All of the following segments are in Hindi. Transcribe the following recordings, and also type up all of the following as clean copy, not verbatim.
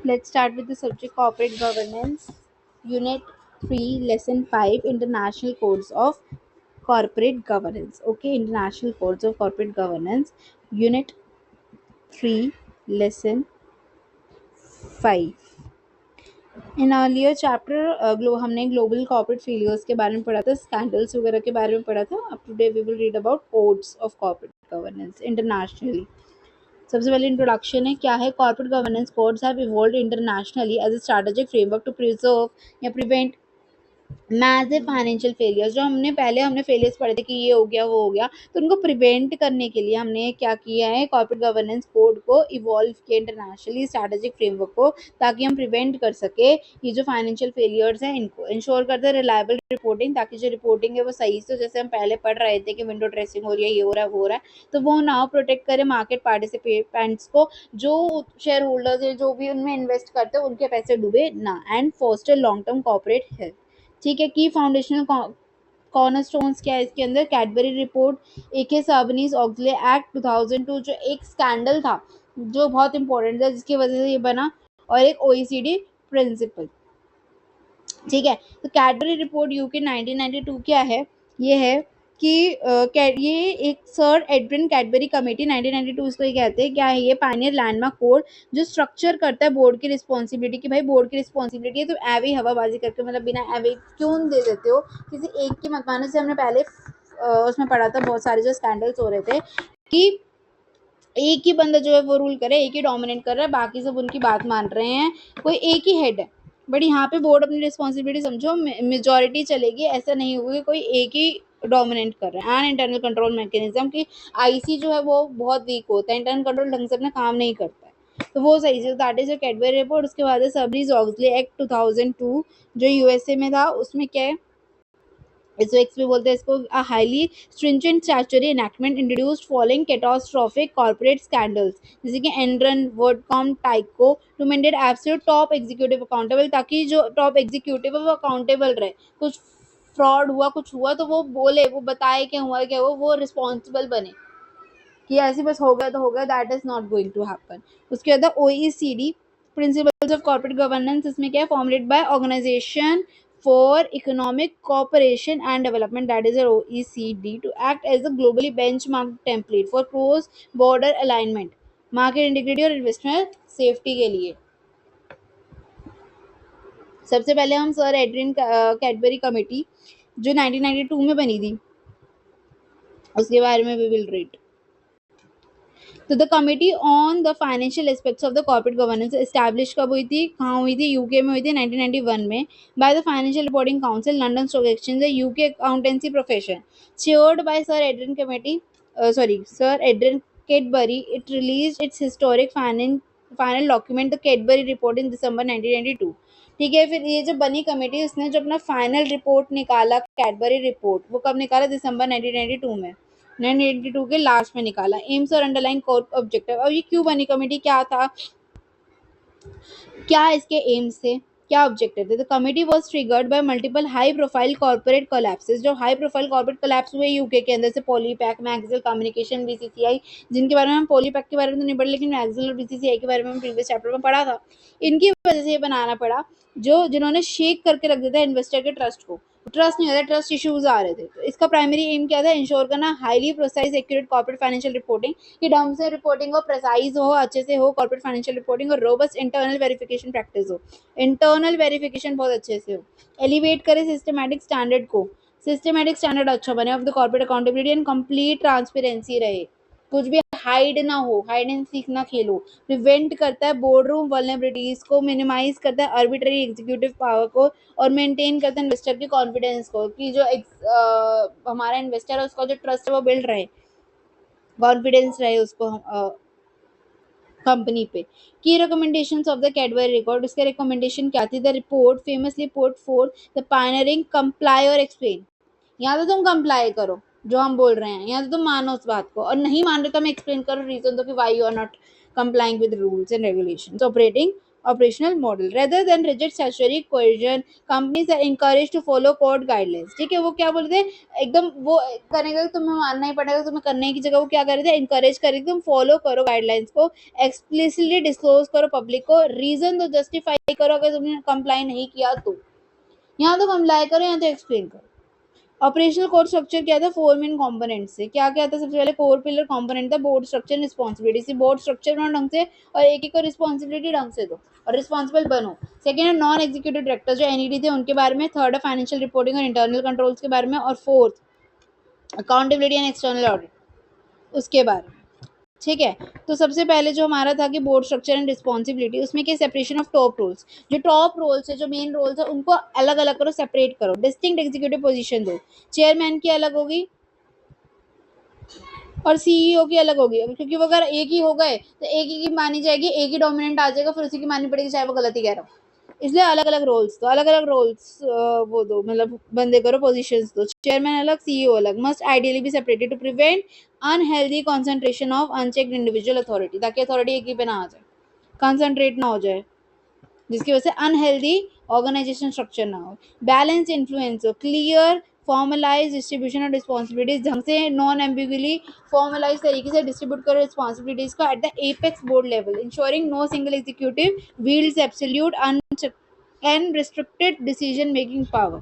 Let's start with the subject corporate governance. Unit 3, Lesson 5, International Codes of Corporate Governance. Okay, International Codes of Corporate Governance. Unit 3, Lesson 5. In earlier chapter हमने ग्लोबल कॉर्पोरेट फेलियर्स के बारे में पढ़ा था, स्कैंडल्स वगैरह के बारे में पढ़ा था. अब today we will read about codes of corporate governance internationally. सबसे पहले इंट्रोडक्शन है, क्या है corporate governance. Codes have evolved internationally as a strategic framework to preserve या प्रिवेंट मैसिव फाइनेंशियल फेलियर्स. जो हमने फेलियर्स पढ़े थे कि ये हो गया वो हो गया, तो उनको प्रिवेंट करने के लिए हमने क्या किया है, कॉर्पोरेट गवर्नेंस कोड को इवॉल्व किया इंटरनेशनली स्ट्रैटेजिक फ्रेमवर्क को, ताकि हम प्रिवेंट कर सके ये जो फाइनेंशियल फेलियर्स हैं इनको. इंश्योर करते हैं रिलायबल रिपोर्टिंग, ताकि जो रिपोर्टिंग है वो सही से, जैसे हम पहले पढ़ रहे थे कि विंडो ड्रेसिंग हो रही है, ये हो रहा है वो हो रहा है, तो वो ना प्रोटेक्ट करे मार्केट पार्टिसिपेंट्स को, जो शेयर होल्डर्स है जो भी उनमें इन्वेस्ट करते हैं उनके पैसे डूबे ना. And foster long term corporate health. ठीक है. की फाउंडेशनल कॉर्नरस्टोन्स क्या है इसके अंदर, Cadbury report, AK Sarbanes Oxley act 2002 जो एक स्कैंडल था जो बहुत इंपॉर्टेंट था जिसकी वजह से ये बना, और एक OECD प्रिंसिपल. ठीक है. तो कैडबरी रिपोर्ट यूके 1992 क्या है, ये है कि ये एक सर एडविन कैडबरी कमेटी 1992 इसको ये कहते हैं. क्या है ये, पायनियर लैंडमार्क कोड जो स्ट्रक्चर करता है बोर्ड की रिस्पॉन्सिबिलिटी, कि भाई बोर्ड की रिस्पॉन्सिबिलिटी है तो ऐवे ही हवाबाजी करके, मतलब बिना ऐवे क्यों दे देते हो किसी एक की मत मानो. से हमने पहले उसमें पढ़ा था, बहुत सारे जो स्कैंडल्स हो रहे थे कि एक ही बंदा जो है वो रूल करे, एक ही डोमिनेट कर रहा है, बाकी सब उनकी बात मान रहे हैं, कोई एक ही हेड है. बट यहाँ पे बोर्ड अपनी रिस्पॉन्सिबिलिटी समझो, मेजोरिटी चलेगी, ऐसा नहीं होगा कि कोई एक ही डोमिनेट कर रहा है. एंड इंटरनल कंट्रोल मैकेनिज्म की IC जो है वो बहुत वीक होता है, इंटरनल कंट्रोल ढंग से अपना काम नहीं करता है, तो वो सही से. That is Cadbury report. उसके बाद है सबरीज ऑक्सले एक्ट 2002 जो USA में था. उसमें क्या है, इसको एक्स भी बोलते हैं इसको, a highly stringent statutory enactment introduced following catastrophic corporate scandals, जैसे कि Enron, WorldCom, Tyco, to maintain absolute top executive accountable, ताकि जो टॉप एग्जीक्यूटिव है वो अकाउंटेबल रहे. कुछ फ्रॉड हुआ, कुछ हुआ तो वो बोले, वो बताए क्या हुआ क्या हुआ, वो रिस्पॉन्सिबल बने, कि ऐसे बस हो गया तो हो गया, that is not going to happen. उसके बाद OECD principles of corporate governance. इसमें क्या है, formulated by organization for economic cooperation and development, that is OECD, to act as a globally benchmark template for cross border alignment, market integrity और इन्वेस्टमेंट सेफ्टी के लिए. सबसे पहले हम सर एड्रियन कैडबरी कमेटी जो 1992 में बनी थी उसके बारे में वी विल रीड. तो the committee on the financial aspects of the corporate governance establish कब हुई थी, कहाँ हुई थी, यूके में हुई थी 1991 में, by the financial reporting council, London stock exchange, UK accountancy profession, chaired by sir Adrian committee, sir Adrian Cadbury. It release its historic final document the Cadbury report in December 1992. ठीक है. फिर ये जो बनी कमेटी उसने जो अपना फाइनल रिपोर्ट निकाला कैडबरी रिपोर्ट, वो कब निकाला, दिसंबर 1992 में, 1982 के लास्ट में निकाला. एम्स और अंडरलाइन कोर ऑब्जेक्टिव. अब ये क्यों बनी कमेटी, क्या था, क्या इसके एम्स थे, क्या ऑब्जेक्टिव थे. The committee was triggered by multiple high profile corporate collapses. जो हाई प्रोफाइल कॉर्पोरेट कोलैप्स हुए यूके के अंदर, से पॉलीपैक, मैक्सिल कम्युनिकेशन, BCCI, जिनके बारे में हम पॉलीपैक के बारे में तो नहीं पढ़े, लेकिन मैक्सिल और BCCI के बारे में हम प्रीवियस चैप्टर में पढ़ा था. इनकी वजह से ये बनाना पड़ा, जो जिन्होंने शेक करके रख दिया था इन्वेस्टर के ट्रस्ट को, ट्रस्ट नहीं होता, ट्रस्ट इश्यूज आ रहे थे. तो इसका प्राइमरी एम क्या था, इंश्योर करना highly precise accurate corporate financial reporting, कि ढंग से रिपोर्टिंग हो, प्रेसाइज हो, अच्छे से हो कॉर्पोरेट फाइनेंशियल रिपोर्टिंग, और रोबस्ट इंटरनल वेरिफिकेशन प्रैक्टिस हो, इंटरनल वेरिफिकेशन बहुत अच्छे से हो, एलिवेट करे सिस्टमैटिक स्टैंडर्ड को, सिस्टमैटिक स्टैंडर्ड अच्छा बने of the corporate accountability and complete transparency रहे, कुछ भी हाइड ना हो, हाइड एंड सीक ना खेलो. प्रिवेंट करता है बोर्ड रूम वल्नरेबिलिटीज को, मिनिमाइज करता है आर्बिट्ररी एग्जीक्यूटिव पावर को, और मेंटेन करता है इन्वेस्टर की कॉन्फिडेंस को, कि जो हमारा इन्वेस्टर है उसका जो ट्रस्ट है वो बिल्ड रहे, कॉन्फिडेंस रहे उसको कंपनी पे. की recommendations of the Cadbury record. उसके रिकमेंडेशन क्या थी, the report famously put for the pioneering comply और एक्सप्लेन. यहाँ तो तुम कंप्लाई करो जो हम बोल रहे हैं, यहाँ तो तुम मानो उस बात को, और नहीं मान रहे तो हमें एक्सप्लेन करो रीजन, तो कि why you are not complying with rules and regulations operating operational model. Rather than rigid statutory coercion, companies are encouraged to follow code guidelines. ठीक है, वो क्या बोलते हैं, एकदम वो करेगा, तुम्हें मानना ही पड़ेगा, तुम्हें करने की जगह वो क्या कर रहे थे, encourage कर रहे थे, तुम follow करो guidelines को, explicitly disclose करो public को, reason तो justify करो अगर तुमने comply नहीं किया तो, यहाँ तो comply करो, यहाँ तो explain करो। ऑपरेशनल कोड स्ट्रक्चर क्या था, 4 मेन कंपोनेंट से क्या क्या था, सबसे पहले कोर पिलर कंपोनेंट था बोर्ड स्ट्रक्चर रिस्पांसिबिलिटी से, बोर्ड स्ट्रक्चर बनाओ ढंग से और एक एक को रिस्पांसिबिलिटी ढंग से दो और रिस्पांसिबल बनो। सेकंड है नॉन एग्जीक्यूटिव डायरेक्टर जो एनईडी थे उनके बारे में, थर्ड है फाइनेंशियल रिपोर्टिंग और इंटरनल कंट्रोल्स के बारे में, और fourth accountability and external audit उसके बारे में। ठीक है, तो सबसे पहले जो हमारा था कि बोर्ड स्ट्रक्चर एंड रिस्पॉन्सिबिलिटी, उसमें क्या सेपरेशन ऑफ टॉप रोल्स, जो टॉप रोल्स है, जो मेन रोल्स है उनको अलग अलग करो, सेपरेट करो, डिस्टिंक्ट एग्जीक्यूटिव पोजीशन दो, चेयरमैन की अलग होगी और सीईओ की अलग होगी, क्योंकि वो अगर एक ही हो गए तो एक ही की मानी जाएगी, एक ही डोमिनेंट आ जाएगा, फिर उसी की माननी पड़ेगी चाहे वो गलत ही कह रहा हो, इसलिए अलग अलग रोल्स, तो अलग अलग रोल्स वो दो, मतलब बंदे करो, पोजीशंस दो, चेयरमैन अलग, सीईओ अलग, must ideally be separated to prevent unhealthy concentration of unchecked individual authority, ताकि अथॉरिटी एक ही पे ना आ जाए, कंसंट्रेट ना हो जाए, जिसकी वजह से अनहेल्दी ऑर्गेनाइजेशन स्ट्रक्चर ना हो, बैलेंस इन्फ्लुएंस हो, clear formalize distribution of responsibilities, ढंग से नॉन एम्बिगुअली फॉर्मलाइज तरीके से डिस्ट्रीब्यूट करो रिस्पॉन्सिबिलिटीज को at the apex board level, ensuring no single executive wields absolute unrestricted decision making power.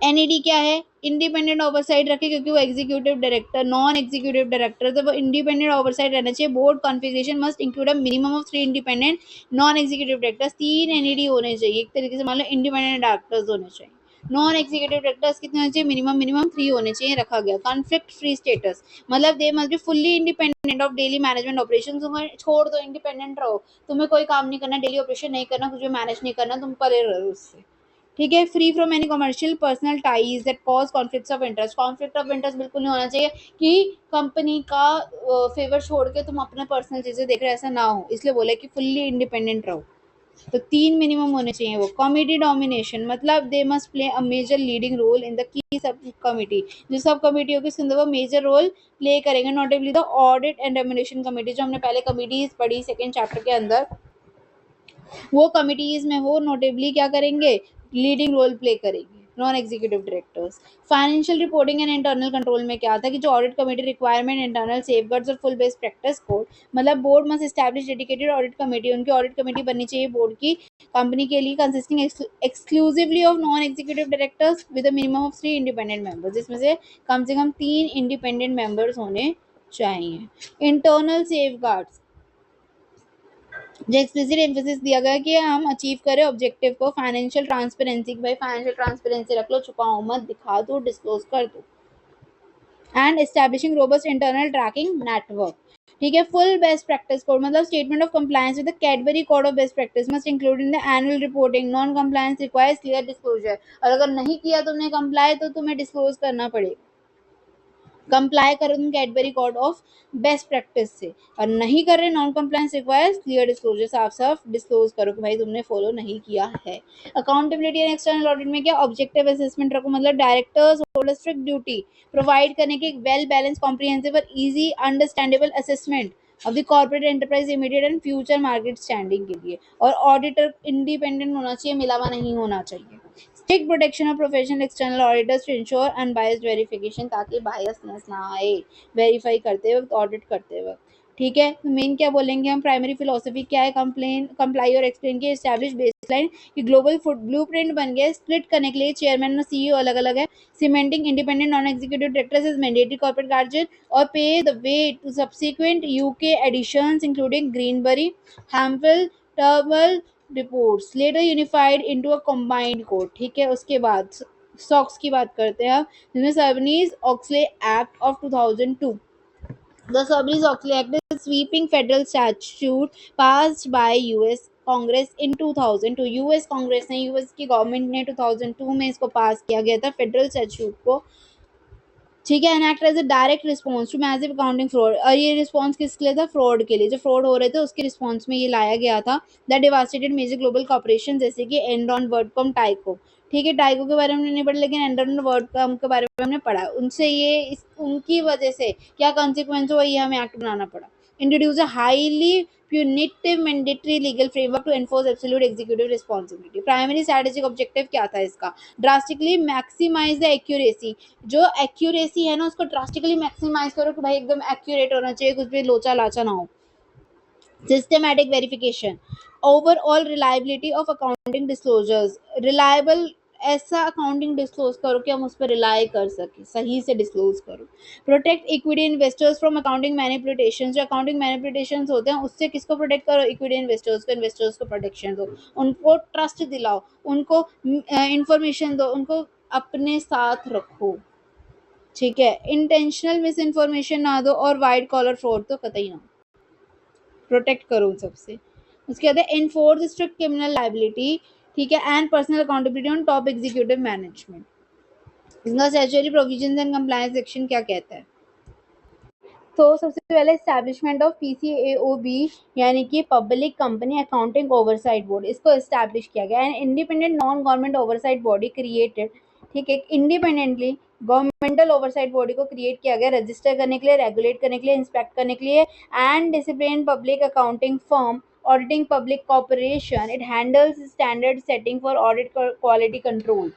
NED क्या है, इंडिपेंडेंट ओवरसाइट रखे, क्योंकि वो executive director, non executive director, तो वो इंडिपेंडेंट ओवरसाइट रहना चाहिए। Board configuration must include a minimum of 3 independent non executive directors, 3 NED होने चाहिए, एक तरीके से मान लो इंडिपेंडेंट डायरेक्टर्स होने चाहिए। नॉन एग्जीक्यूटिव डायरेक्टर्स कितने होने चाहिए, मिनिमम 3 होने चाहिए, रखा गया। कॉन्फ्लिक्ट फ्री स्टेटस, मतलब they must be fully independent of daily management operation, तुम्हें छोड़ दो, इंडिपेंडेंट रहो, तुम्हें कोई काम नहीं करना, डेली ऑपरेशन नहीं करना, कुछ भी मैनेज नहीं करना, तुम परे रहो उससे। ठीक है, free from any commercial personal ties that cause conflicts of interest, conflict of interest बिल्कुल नहीं होना चाहिए कि कंपनी का फेवर छोड़ के तुम अपने पर्सनल चीजें देख रहे हो, ऐसा ना हो, इसलिए बोले कि फुल्ली इंडिपेंडेंट रहो। तो 3 मिनिमम होने चाहिए वो। कमिटी डोमिनेशन, मतलब they must play a major leading role in the key sub committee, जो सब कमिटी होगी उसके अंदर वो मेजर रोल प्ले करेंगे, notably the audit and remuneration committee, जो हमने पहले कमिटीज पढ़ी सेकेंड चैप्टर के अंदर, वो कमिटीज में वो नोटेबली क्या करेंगे, लीडिंग रोल प्ले करेंगे। Non executive directors. Financial reporting and internal control में क्या था कि जो audit committee requirement, internal safeguards और फुल बेस्ड प्रैक्टिस कोड, मतलब board must establish dedicated audit committee, उनकी ऑडिट कमेटी बननी चाहिए बोर्ड की कंपनी के लिए, consisting exclusively of non executive directors with a minimum of 3 independent members, जिसमें से कम 3 इंडिपेंडेंट मेंबर्स होने चाहिए। इंटरनल सेफगार्ड्स, जो एक्सप्लिसिट एम्फेसिस दिया गया कि हम अचीव करें ऑब्जेक्टिव को, फाइनेंशियल ट्रांसपेरेंसी, भाई फाइनेंशियल ट्रांसपेरेंसी रख लो, छुपाओ मत, दिखा दो, डिस्क्लोज कर दो, and establishing robust internal tracking network. ठीक है, फुल बेस्ट प्रैक्टिस कोड, मतलब statement of compliance with the Cadbury code of best practice must include in the annual reporting, non compliance requires clear disclosure, और अगर नहीं किया तुमने कंप्लाई तो तुम्हें डिस्क्लोज करना पड़ेगा, कंप्लाई करो तुम Cadbury code of best practice से, और नहीं कर रहे non compliance requires clear disclosure, साफ साफ डिस्क्लोज करो कि भाई तुमने फॉलो नहीं किया है। अकाउंटेबिलिटी एंड एक्सटर्नल ऑडिट में क्या, ऑब्जेक्टिव असेसमेंट रखो, मतलब directors hold strict duty provide करने की वेल बैलेंस कॉम्प्रिहेंसिव और easy understandable assessment of the corporate enterprise immediate and future market standing के लिए, और ऑडिटर इंडिपेंडेंट होना चाहिए, मिलावा नहीं होना चाहिए। Strict protection of professional external auditors to ensure unbiased verification, ताकि बायसनेस ना आए वेरीफाई करते वक्त, ऑडिट करते वक्त। ठीक है, तो मेन क्या बोलेंगे हम, प्राइमरी फिलोसफी क्या है, कंप्लेन कंप्लाई और एक्सप्लेन की एस्टैब्लिश बेसलाइन कि ग्लोबल फूड ब्लूप्रिंट बन गया, स्प्लिट करने के लिए चेयरमैन और सीईओ अलग अलग है, cementing independent non executive directors is mandatory corporate guardian, और pave the way to subsequent UK editions including Greenbury, Hampel, Turnbull reports later unified into a combined code. ठीक है, उसके बाद सॉक्स की बात करते हैं, जिसमें Sarbanes Oxley act of 2002, the Sarbanes-Oxley Act is sweeping federal statute passed by US Congress in 2002, US Congress ने, यूएस की गवर्नमेंट ने 2002 में इसको पास किया गया था फेडरल स्टैट्यूट को। ठीक है, an act as a direct response to massive accounting fraud, और ये रिस्पॉन्स किसके लिए था, फ्रॉड के लिए, जो फ्रॉड हो रहे थे उसके रिस्पॉन्स में ये लाया गया था। That devastated major global corporation जैसे कि एनरॉन, वर्डकॉम, टाइको। ठीक है, टाइको के बारे में नहीं पढ़ा, लेकिन एनरॉन, वर्डकॉम के बारे में हमने पढ़ा, उनसे ये उनकी वजह से क्या कॉन्सिक्वेंस हुआ, ये हमें एक्ट बनाना पड़ा। introduce a highly punitive mandatory legal framework to enforce absolute executive responsibility. Primary strategic objective क्या था इसका? Drastically maximize the accuracy. जो accuracy है ना उसको drastically maximize करो कि भाई एकदम accurate होना चाहिए, कुछ भी लोचा लाचा ना हो. Systematic verification, overall reliability of accounting disclosures. Reliable ऐसा अकाउंटिंग डिस्क्लोज करो कि हम उस पर रिलाई कर सकें, सही से डिस्क्लोज करो. Protect equity investors from accounting manipulation. जो अकाउंटिंग मैनिपुलेशन होते हैं उससे किसको प्रोटेक्ट करो? इक्विटी इन्वेस्टर्स को प्रोटेक्शन दो, उनको ट्रस्ट दिलाओ, उनको इंफॉर्मेशन दो, उनको अपने साथ रखो. ठीक है, इंटेंशनल मिस इन्फॉर्मेशन ना दो और वाइट कॉलर फ्रॉड तो कतई ना, प्रोटेक्ट करो उन सबसे. उसके बाद एनफोर्स स्ट्रिक्ट क्रिमिनल लाइबिलिटी. ठीक है, and personal accountability on top executive management. इसका statutory provisions and compliance section क्या कहता है? तो सबसे पहले एस्टैब्लिशमेंट ऑफ पीसीएओबी यानी कि public company accounting oversight board, इसको एस्टैब्लिश किया गया. And independent non government oversight body created. ठीक है, इंडिपेंडेंटली गवर्नमेंटल ओवरसाइट बॉडी को क्रिएट किया गया रजिस्टर करने के लिए, रेगुलेट करने के लिए, इंस्पेक्ट करने के लिए. And discipline public accounting firm auditing public corporation. It handles standard setting for audit quality control.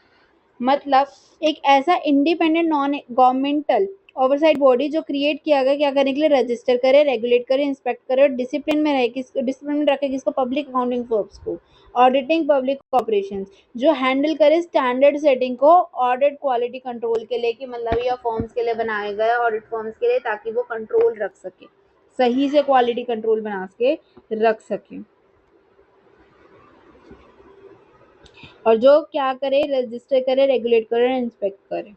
मतलब एक ऐसा independent non governmental oversight body जो क्रिएट किया गया क्या करने के लिए? रजिस्टर करे, रेगुलेट करे, इंस्पेक्ट करे और डिसिप्लिन में रहे, किसको डिसिप्लिन में रखे? किसको? पब्लिक अकाउंटिंग फर्म्स को. ऑडिटिंग पब्लिक कॉर्पोरेशन जो हैंडल करे स्टैंडर्ड सेटिंग को ऑडिट क्वालिटी कंट्रोल के लिए, कि मतलब यह फॉर्म्स के लिए बनाए गए ऑडिट फॉर्म्स के लिए ताकि वो कंट्रोल रख सके, सही से क्वालिटी कंट्रोल बना के रख सके. और जो क्या करे? रजिस्टर करे, रेगुलेट करे, इंस्पेक्ट करे.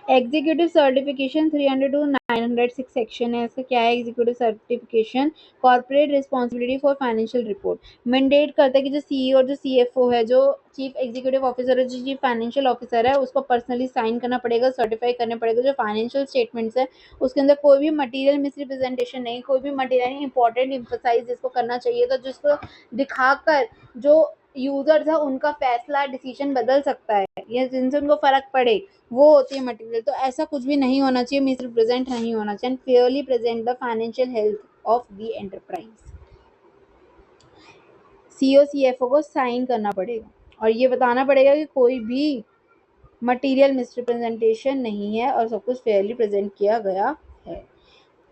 एग्जीक्यूटिव सर्टिफिकेशन 300 टू 906 सेक्शन है इसका. क्या है executive certification? Corporate responsibility for financial report. Mandate करता है कि जो सीईओ और जो सीएफओ है, जो चीफ एग्जीक्यूटिव ऑफिसर है, जो चीफ फाइनेंशियल ऑफिसर है, उसको पर्सनली साइन करना पड़ेगा, सर्टिफाई करना पड़ेगा जो फाइनेंशियल स्टेटमेंट्स है उसके अंदर कोई भी मटेरियल मिसरिप्रेजेंटेशन नहीं, कोई भी मटेरियल इंपॉर्टेंट एम्फसाइज जिसको करना चाहिए था, जिसको दिखाकर जो यूजर्स है उनका फैसला डिसीजन बदल सकता है या जिनसे उनको फर्क पड़े, वो होती है मटेरियल. तो ऐसा कुछ भी नहीं होना चाहिए, मिस रिप्रेजेंट नहीं होना चाहिए. Fairlie present the financial health of the enterprise. CO CFO को साइन करना पड़ेगा और ये बताना पड़ेगा कि कोई भी मटेरियल मिस रिप्रेजेंटेशन नहीं है और सब कुछ फेयरली प्रेजेंट किया गया है.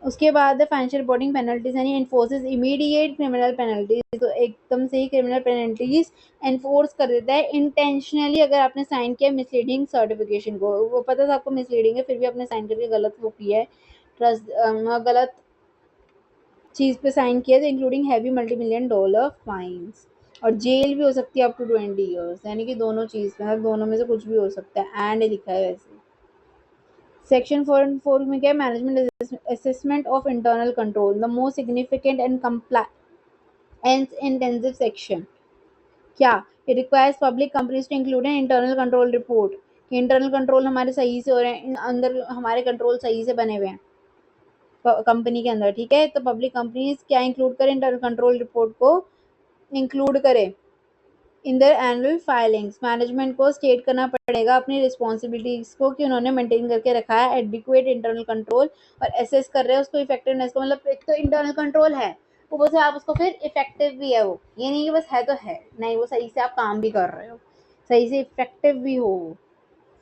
उसके बाद फाइनेंशियल रिपोर्टिंग पेनल्टीज यानी एनफोर्सेस इमीडिएट क्रिमिनल पेनल्टीज. तो एकदम से ही क्रिमिनल पेनल्टीज एनफोर्स कर देता है इंटेंशनली अगर आपने साइन किया मिसलीडिंग सर्टिफिकेशन को. वो पता था आपको मिसलीडिंग है, फिर भी आपने साइन करके गलत वो किया है, ट्रस्ट गलत चीज़ पे साइन किया, तो इंक्लूडिंग हैवी $multi-million फाइन्स और जेल भी हो सकती है अप टू 20 ईयर्स. यानी कि दोनों चीज़ में, दोनों में से कुछ भी हो सकता है. एंड लिखा है वैसे. सेक्शन 4 में क्या है? Management assessment of internal control, the most significant and compliance intensive section. क्या? It requires public companies to include an internal control report. Internal control हमारे सही से हो रहे हैं, अंदर हमारे कंट्रोल सही से बने हुए हैं कंपनी के अंदर. ठीक है, तो पब्लिक कंपनीज क्या इंक्लूड करें? इंटरनल कंट्रोल रिपोर्ट को इंक्लूड करें इन दर एनुअल फाइलिंग्स. मैनेजमेंट को स्टेट करना पड़ेगा अपनी रिस्पॉन्सिबिलिटीज को कि उन्होंने मेंटेन करके रखा है एडिक्वेट इंटरनल कंट्रोल और एसेस कर रहे हैं उसको इफेक्टिवनेस को. मतलब एक तो इंटरनल कंट्रोल है, ऊपर से आप उसको फिर इफेक्टिव भी है. वो ये नहीं कि बस है तो है, नहीं, वो सही से आप काम भी कर रहे हो, सही से इफेक्टिव भी हो.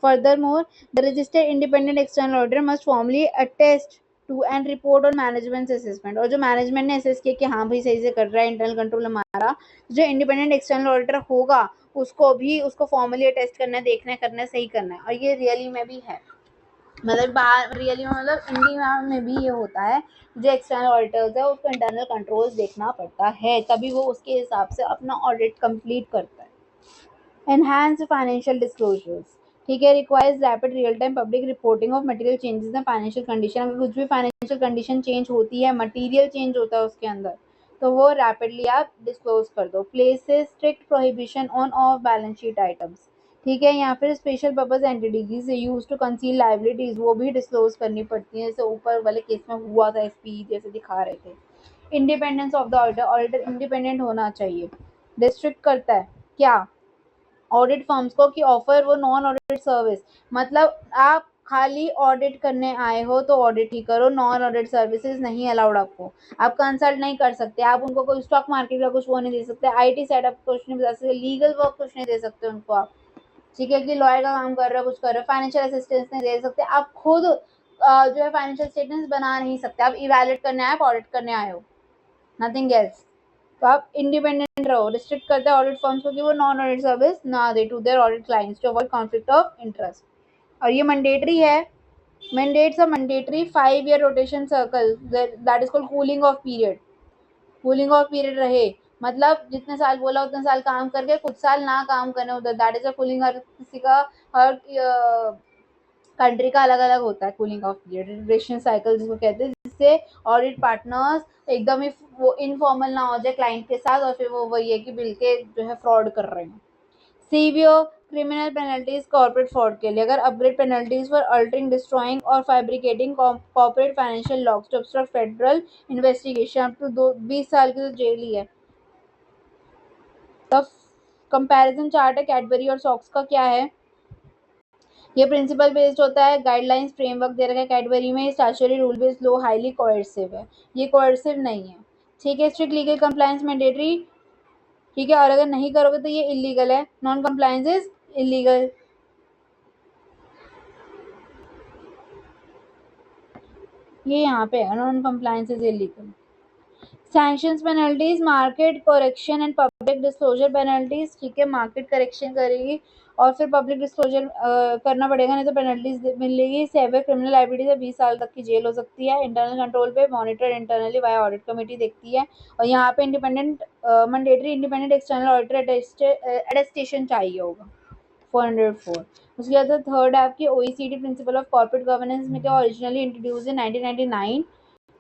Furthermore, the registered independent external auditor must formally attest to and report on management's assessment. और जो मैनेजमेंट ने असेस किया कि हाँ भाई सही से कर रहा है इंटरनल कंट्रोल हमारा, जो इंडिपेंडेंट एक्सटर्नल ऑडिटर होगा उसको भी उसको फॉर्मली अटेस्ट करना है, देखना है, करना है, सही करना है. और ये रियली में भी है, मतलब बाहर रियली में, मतलब इंडिया में भी ये होता है. जो एक्सटर्नल ऑडिटर्स है उसको इंटरनल कंट्रोल्स देखना पड़ता है, तभी वो उसके हिसाब से अपना ऑडिट कंप्लीट करता है. Enhanced financial disclosures. ठीक है, requires rapid real time public reporting of material changes in financial condition. अगर कुछ भी फाइनेंशियल कंडीशन चेंज होती है, मटेरियल चेंज होता है उसके अंदर, तो वो रैपिडली आप डिस्क्लोज कर दो. Places strict prohibition on off balance sheet items. ठीक है, यहाँ फिर special purpose entities use to conceal liabilities, वो भी डिस्क्लोज करनी पड़ती है, जैसे ऊपर वाले केस में हुआ था, एसपी जैसे दिखा रहे थे. Independence of the auditor. Auditor independent होना चाहिए. रिस्ट्रिक्ट करता है क्या? ऑडिट फर्म्स को कि ऑफर वो नॉन ऑडिट सर्विस. मतलब आप खाली ऑडिट करने आए हो तो ऑडिट ही करो, नॉन ऑडिट सर्विसेज नहीं अलाउड आपको। आप कंसल्ट नहीं कर सकते, आप उनको कोई स्टॉक मार्केट का कुछ वो नहीं दे सकते, आईटी सेटअप कुछ नहीं बता सकते, लीगल वर्क कुछ नहीं दे सकते उनको आप। ठीक है कि लॉयर का काम कर रहे हो, कुछ कर रहे हो, फाइनेंशियल असिस्टेंस नहीं दे सकते आप खुद, जो है फाइनेंशियल स्टेटमेंट्स बना नहीं सकते। आप इवैल्यूएट करने आए, ऑडिट करने आए हो, नथिंग एल्स। तो आप इंडिपेंडेंट रहो। रिस्ट्रिक्ट करते हैं ऑडिट फर्म्स को कि वो नॉन ऑडिट सर्विस ना दे to their audit clients to avoid conflict of interest. और ये मैंडेटरी है। Mandates a mandatory 5-year rotation circle that is called cooling off period. Cooling of period रहे मतलब जितने साल बोला उतने साल काम करके कुछ साल ना काम करने उधर, दैट इज अ कूलिंग। हर किसी का, हर कंट्री का अलग अलग होता है cooling of period, retention cycle जिसको कहते हैं, जिससे ऑडिट पार्टनर्स एकदम ही वो इनफॉर्मल ना हो जाए क्लाइंट के साथ और फिर वो वही है कि बिल के जो है फ्रॉड कर रहे हैं। Severe criminal penalties corporate fraud के लिए, अगर upgrade penalties for altering, destroying और fabricating corporate financial logs to obstruct federal investigation, up to 20 साल की तो जेल ही है। तब कंपैरिजन चार्ट है कैडबरी और सॉक्स का, क्या है ये? प्रिंसिपल बेस्ड होता है, गाइडलाइंस फ्रेमवर्क दे रखा है कैडबरी में, स्टैट्यूटरी रूल बेस्ड लो, हाईली कोएर्सिव है, ये कोएर्सिव नहीं है। ठीक है, स्ट्रिक्ट लीगल कंप्लायंस मैंडेटरी। ठीक है, और अगर नहीं करोगे तो ये इलीगल है, नॉन कंप्लायंस इज इलीगल। ये यहाँ पे है, non compliance is illegal. Sanctions penalties, market correction and public disclosure penalties. ठीक है, मार्केट करेक्शन करेगी और फिर पब्लिक डिस्क्लोजर करना पड़ेगा, नहीं तो पेनल्टीज मिलेगी। सेवर क्रिमिनल लाइबिलिटी से 20 साल तक की जेल हो सकती है। इंटरनल कंट्रोल पे monitor internally by audit committee देखती है। और यहाँ पे independent mandatory independent external auditor attestation चाहिए होगा। 404। उसके बाद थर्ड है आपकी OECD principle of corporate governance में, क्या ओरिजिनली इंट्रोड्यूस इन 1999।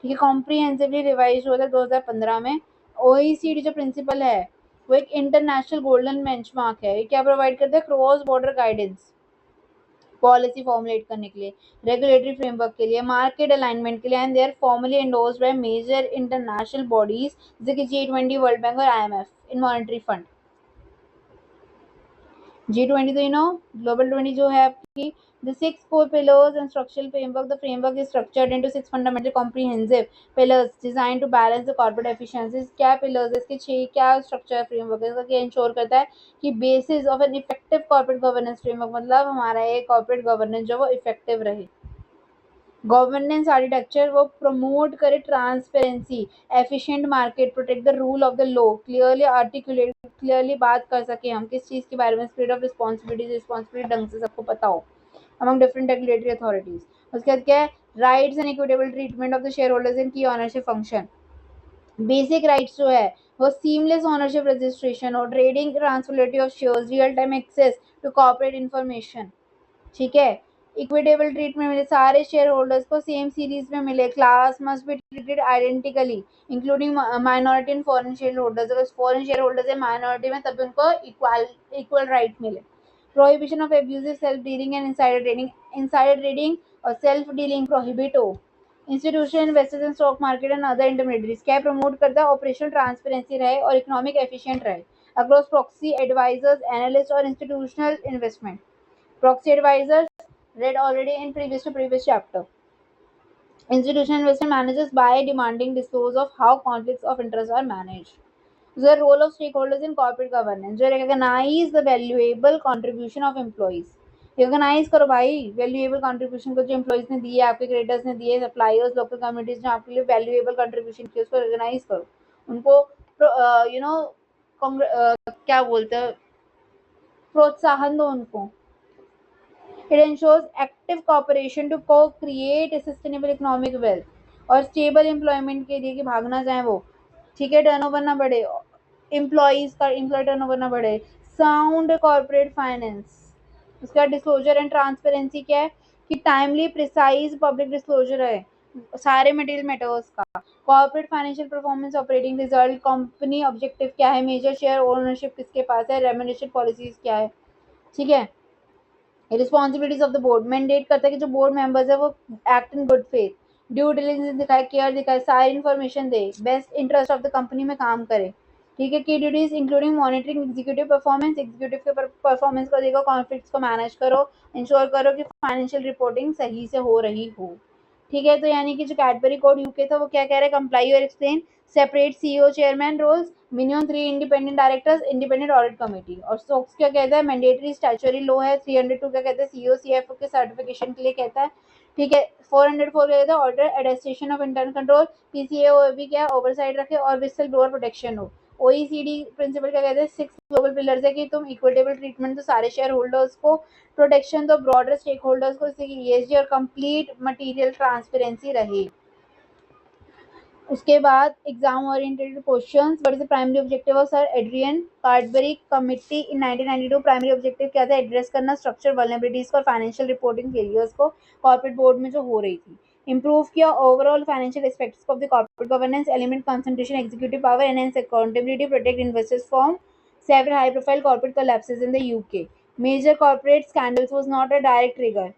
ठीक है, कॉम्प्रिहेंसिवली रिवाइज हुआ था 2015 में। ओईसीडी जो प्रिंसिपल है वो एक इंटरनेशनल गोल्डन बेंचमार्क है। ये क्या प्रोवाइड करता है? Cross border guidance, policy formulate करने के लिए, रेगुलेटरी फ्रेमवर्क के लिए, मार्केट अलाइनमेंट के लिए, and they are formally endorsed by major international bodies जैसे कि G20, वर्ल्ड बैंक और IMF in monetary fund. G20 तो ग्लोबल 20 जो है आपकी, the 6 core pillars and structural framework. The framework is structured into 6 fundamental comprehensive pillars designed to balance the corporate efficiencies. क्या pillars है इसके? 6 क्या structure framework है इसका? क्या इंश्योर करता है कि basis of an effective corporate governance framework, मतलब हमारा एक corporate governance जो वो effective रहे। गवर्नेंस आर्किटेक्चर वो प्रमोट करे transparency, efficient market, protect the rule of the law, clearly articulate, clearly बात कर सके हम किस चीज़ के बारे में, स्पिरिट ऑफ रिस्पॉन्सिबिलिटी ढंग से सबको पता हो अमंग डिफरेंट रेगुलेटरी अथॉरिटीज। उसके बाद क्या है? Rights and equitable treatment of the shareholders in key ownership function. Basic rights जो है वो सीमलेस ओनरशिप रजिस्ट्रेशन और trading transferability of shares, real time access to corporate information. ठीक है, इक्विटेबल ट्रीटमेंट मिले, सारे शेयर होल्डर्स को सेम सीरीज में मिले, class must be treated identically including minority and foreign shareholders. अगर फॉरेन शेयर होल्डर्स है माइनॉरिटी में तब उनको इक्वल राइट मिले। Prohibition of abusive self dealing and insider trading और सेल्फ डीलिंग प्रोहिबिट हो। Institution investors in stock market and other intermediaries क्या प्रमोट करता है? ऑपरेशनल ट्रांसपेरेंसी रहे और इकोनॉमिक एफिशिएंट रहे अक्रॉस प्रॉक्सी एडवाइजर्स, एनालिस्ट और institutional investment. Proxy advisors read already in previous chapter. Institutional investment managers by demanding disclose of how conflicts of interest are managed. The role of stakeholders in corporate governance. जो recognize the valuable contribution of employees. Recognize करो भाई valuable contribution को जो employees ने दिए, आपके creditors ने दिए, suppliers, local communities ने आपके लिए valuable contribution किए, उसको recognize करो। उनको you know क्या बोलते हैं, प्रोत्साहन दो उनको। It ensures active cooperation to co-create a sustainable economic wealth और स्टेबल एम्प्लॉयमेंट के लिए कि भागना चाहे वो। ठीक है, टर्नओवर ना बढ़े, एम्प्लॉयज का एम्प्लॉय टर्नओवर ना बढ़े। साउंड कॉर्पोरेट फाइनेंस, उसका डिस्क्लोजर एंड ट्रांसपेरेंसी क्या है कि टाइमली प्रिसाइज पब्लिक डिस्क्लोजर है सारे मटेरियल मैटर्स का। Corporate financial performance, operating result, company objective क्या है, मेजर शेयर ओनरशिप किसके पास है, रेम्यूनरेशन पॉलिसीज क्या है। ठीक है, responsibilities of the board, mandate करता है कि जो बोर्ड मेंबर्स है वो act in good faith, due diligence दिखाए, केयर दिखाए, सारी information they, best interest of the company में काम करे। ठीक है। की duties including monitoring executive performance, executive के परफॉर्मेंस को देखो, कॉन्फ्लिक्ट्स को मैनेज करो, इंश्योर करो कि फाइनेंशियल रिपोर्टिंग सही से हो रही हो। ठीक है, तो यानी कि जो कैडबरी कोड यूके था वो क्या कह रहा है, कंप्लाई और explain, separate CEO chairman roles, minimum 3 independent directors, independent audit committee. और सोक्स क्या कहता है, मैंडेटरी स्टैट्यूटरी लो है। 302 क्या कहता है, सीईओ सीएफओ के सर्टिफिकेशन के लिए कहता है। ठीक है, 404 कहता है auditor attestation of internal control, PCA भी क्या ओवरसाइट रखे और विसल ब्लोअर प्रोटेक्शन हो। ओईसीडी प्रिंसिपल क्या कहते हैं, 6 ग्लोबल पिलर्स है कि तुम इक्विटेबल ट्रीटमेंट तो सारे शेयर होल्डर्स को, प्रोटेक्शन तो ब्रॉडर स्टेक होल्डर्स को, इससे ईएसजी और कंप्लीट मटेरियल ट्रांसपेरेंसी रहे। उसके बाद exam oriented questions, what is the primary objective of sir Adrian Cadbury committee in 1992। Primary objective क्या था, एड्रेस करना स्ट्रक्चर वल्नरेबिलिटीज और फाइनेंशियल रिपोर्टिंग फेलियर्स को कॉर्पोरेट बोर्ड में जो हो रही थी। इंप्रूव किया overall financial aspects of the corporate governance, element concentration executive power, enhance accountability, protect investors from several high profile corporate collapses in the UK. Major corporate scandals was not a direct trigger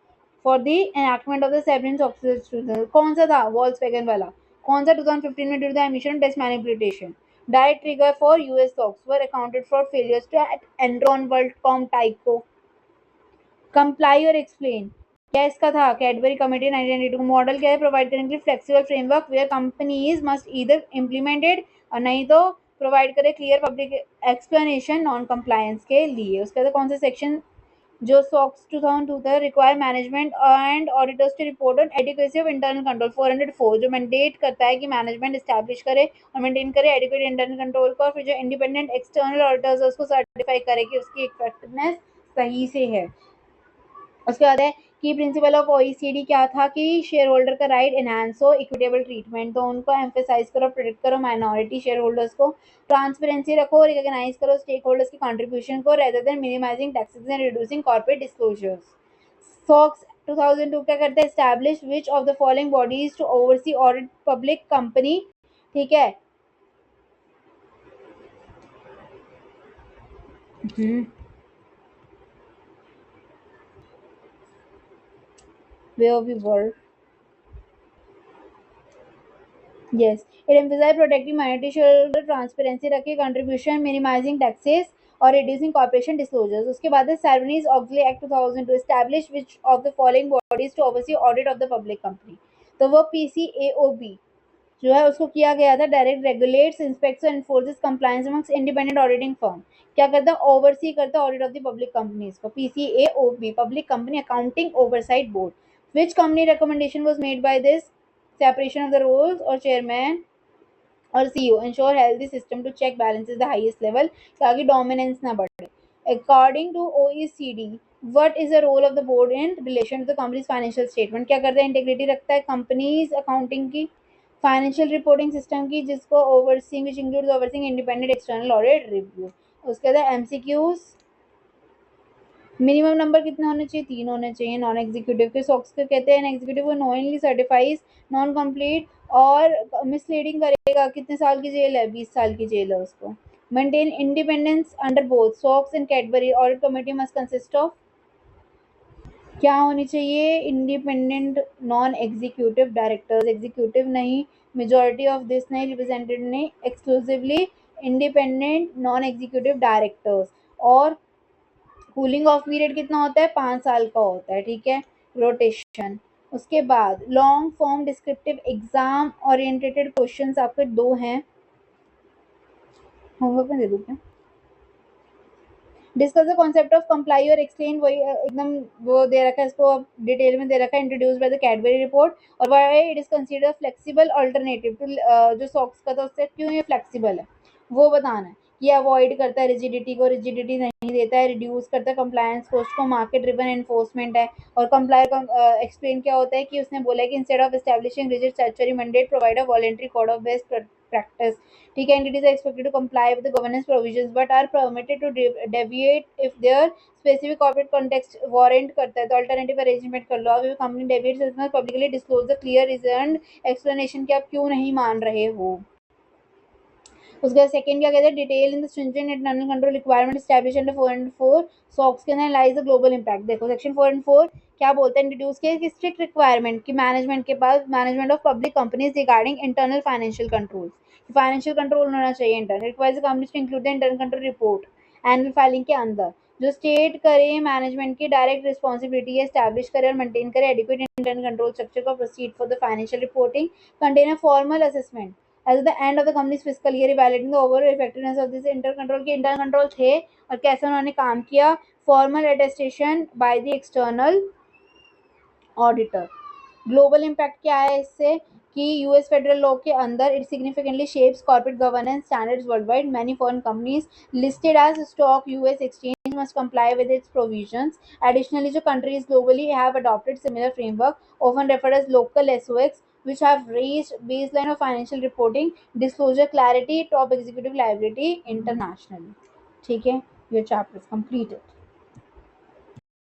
for the enactment of the Severance Officer। कौन सा था, वॉल्क्सवैगन वाला। कौन सा 2015 में due the emission test manipulation. Direct trigger for US stocks were accounted for failures to at Enron, WorldCom, Tyco. Comply और एक्सप्लेन क्या इसका था, कैडबरी कमेटी 1992 मॉडल क्या है, प्रोवाइड करने के लिए flexible framework where companies must either implemented और नहीं तो प्रोवाइड करे clear public explanation non compliance के लिए। उसके बाद कौन सा सेक्शन जो सॉक्स 2002 था, require management and auditors to report on adequacy of internal control. 404 जो मैंडेट करता है कि मैनेजमेंट एस्टैब्लिश करे और मेंटेन करे एडिक्वेट इंटरनल कंट्रोल को, और फिर जो इंडिपेंडेंट एक्सटर्नल ऑडिटर्स उसको सर्टिफाई करे कि उसकी इफेक्टिवनेस सही से है। उसके बाद है कि प्रिंसिपल ऑफ ओईसीडी क्या था, कि शेयर होल्डर का राइट एनहांस हो, इक्विटेबल ट्रीटमेंट तो उनको एम्फेसाइज करो, प्रोटेक्ट करो माइनॉरिटी शेयर होल्डर्स को, ट्रांसपेरेंसी रखो, रिकॉग्नाइज करो स्टेक होल्डर्स की कंट्रीब्यूशन को rather than minimizing taxes and reducing corporate disclosures. SOX 2002 क्या करते हैं, establish which of the following bodies to oversee audit public company. ठीक है, where we were। Yes, it emphasizes protecting minority shareholder transparency रखे, contribution, minimizing taxes और reducing corporation disclosures। उसके बाद है Sarbanes Oxley Act 2002 establish which of the following bodies to oversee audit of the public company। तो वो PCAOB जो है उसको किया गया था, direct regulates inspects and एनफोर्सेस compliance amongst independent auditing firm. क्या करता है, ओवरसी करता है audit of the public companies को। PCAOB public company accounting oversight board. Which company recommendation was made by this, separation of the roles और chairman और CEO ensure healthy system to check balances the highest level ताकि dominance ना बढ़े। According to OECD, what is the role of the board in relation to the company's financial statement? क्या करता है, इंटीग्रिटी रखता है कंपनीज अकाउंटिंग की, फाइनेंशियल रिपोर्टिंग सिस्टम की, जिसको overseeing which includes overseeing independent external audit review. उसके बाद एमसीक्यूज, मिनिमम नंबर कितने होने चाहिए, 3 होने चाहिए। नॉन एग्जीक्यूटिव के सॉक्स को कहते हैं एग्जीक्यूटिव को नोइंगली सर्टिफाइज नॉन कंप्लीट और मिसलीडिंग करेगा, कितने साल की जेल है, 20 साल की जेल है उसको। Maintain independence under both socks and Cadbury audit committee must consist of क्या होनी चाहिए, independent non executive directors, executive नहीं, मेजोरिटी ऑफ दिस नहीं, रिप्रेजेंटेटिव नहीं, exclusively independent non executive directors. और कूलिंग ऑफ पीरियड कितना होता है, 5 साल का होता है। ठीक है, रोटेशन। उसके बाद long form descriptive exam orientated questions आपके 2 हैं, होमवर्क में दे दूं क्या। Discuss the concept of comply और एक्सप्लेन, वही एकदम वो दे रखा है, इसको डिटेल में दे रखा है, introduce by the Cadbury report. और why it is considered flexible alternative to जो सॉक्स का था उससे क्यों ये फ्लेक्सिबल है वो बताना है। ये अवॉइड करता है रिजिडिटी को, रिजिडिटी नहीं देता है, रिड्यूस करता है कंप्लायंस कॉस्ट को, मार्केट ड्रिवन एनफोर्समेंट है। और कंप्लायर एक्सप्लेन क्या होता है कि उसने बोला है कि instead of establishing rigid statutory mandate provide a voluntary code of best practice। ठीक है, entities are expected to comply with the governance provisions but are permitted to deviate if their specific corporate context warrant करता है, तो alternative arrangement कर लो। अभी company deviates must publicly disclose the clear reason explanation कि आप क्यों नहीं मान रहे हो। उसके बाद सेकंड क्या कहते हैं, detail in the stringent internal control requirement establish under 4 socks के अंदर लाइज द ग्लोबल इम्पैक्ट। देखो सेक्शन 4 क्या बोलते हैं, इंट्रोड्यूस किया स्ट्रिक्ट रिक्वायरमेंट कि मैनेजमेंट के पास, management of public companies regarding internal financial control, financial control होना चाहिए internal, requires companies to include the internal control report annual filing के अंदर, जो स्टेट करे मैनेजमेंट की डायरेक्ट रिस्पॉन्सिबिलिटी है, एस्टैब्लिश करे और मेंटेन करे adequate internal control structure for proceed for the financial reporting, contain a formal assessment at the end of the company's fiscal year evaluating the overall effectiveness of this inter control के इंटर कंट्रोल थे और कैसे उन्होंने काम किया, formal attestation by the external auditor. Global impact क्या है इससे कि यूएस फेडरल लॉ के अंदर it significantly shapes corporate governance standards worldwide, many foreign companies listed as stock US exchange must comply with its provisions. Additionally, जो countries globally have adopted similar framework, often referred as local SOX, which have raised baseline of financial reporting, disclosure clarity, top executive liability internationally. ठीक है, your chapter is completed.